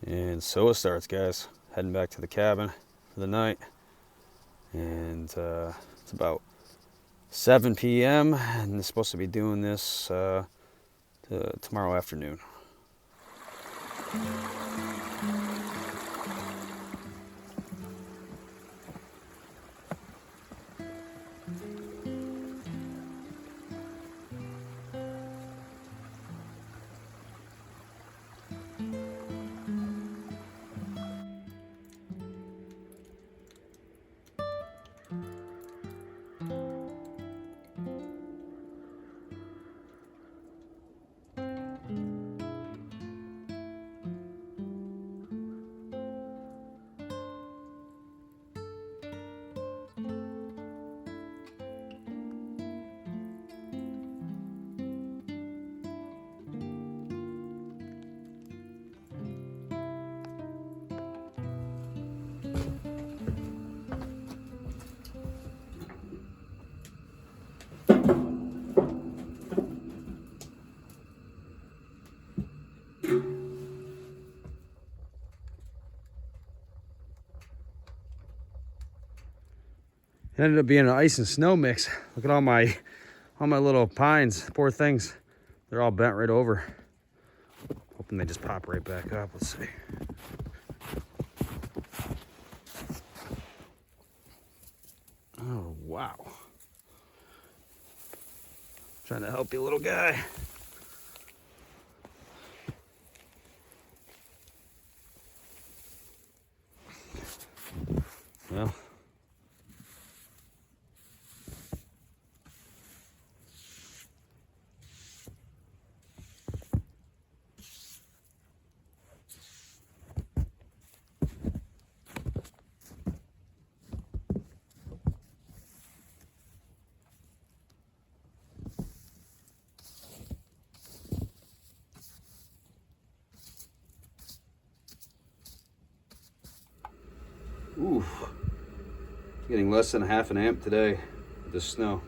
And so it starts, guys. Heading back to the cabin for the night. And it's about 7 p.m. and it's supposed to be doing this tomorrow afternoon. It ended up being an ice and snow mix. Look at all my little pines. Poor things. They're all bent right over. Hoping they just pop right back up. Let's see. Oh, wow. Trying to help you, little guy. Well. Oof. Getting less than half an amp today with the snow.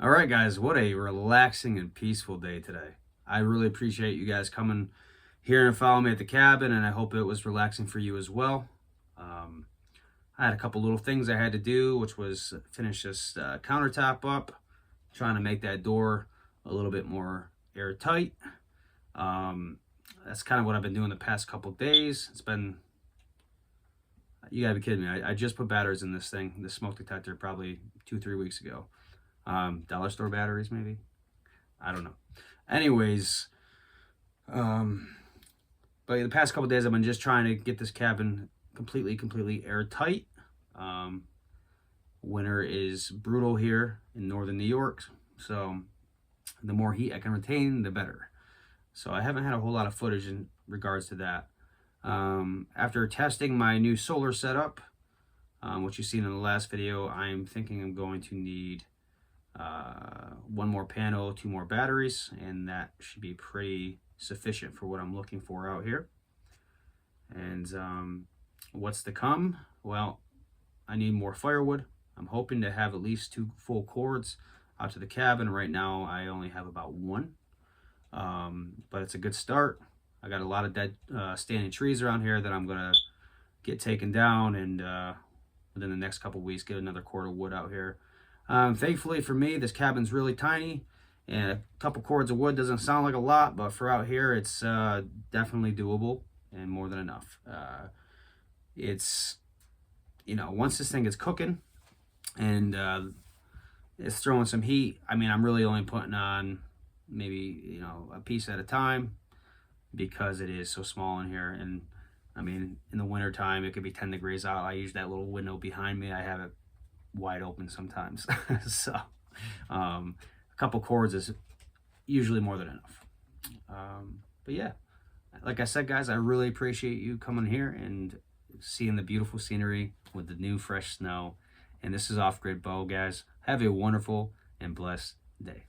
All right, guys, what a relaxing and peaceful day today. I really appreciate you guys coming here and following me at the cabin, and I hope it was relaxing for you as well. Um, I had a couple little things I had to do, which was finish this countertop up, trying to make that door a little bit more airtight. That's kind of what I've been doing the past couple days. It's been, you gotta be kidding me. I just put batteries in this thing, this smoke detector, probably 2-3 weeks ago. Dollar store batteries, maybe. I don't know. Anyways, but the past couple days I've been just trying to get this cabin completely airtight. Winter is brutal here in northern New York, so the more heat I can retain, the better. So I haven't had a whole lot of footage in regards to that. After testing my new solar setup, which you've seen in the last video, I'm thinking I'm going to need one more panel, 2 more batteries, and that should be pretty sufficient for what I'm looking for out here. And what's to come? Well, I need more firewood. I'm hoping to have at least 2 full cords out to the cabin. Right now I only have about 1, but it's a good start. I got a lot of dead standing trees around here that I'm gonna get taken down, and within the next couple weeks get another cord of wood out here. Thankfully for me, this cabin's really tiny, and a couple cords of wood doesn't sound like a lot, but for out here, it's definitely doable and more than enough. It's, you know, once this thing gets cooking and it's throwing some heat, I mean, I'm really only putting on maybe, you know, a piece at a time because it is so small in here. And I mean, in the winter time, it could be 10 degrees out. I use that little window behind me. I have it wide open sometimes. So a couple cords is usually more than enough. But yeah, like I said, guys, I really appreciate you coming here and seeing the beautiful scenery with the new fresh snow. And this is Off Grid Bo, guys. Have a wonderful and blessed day.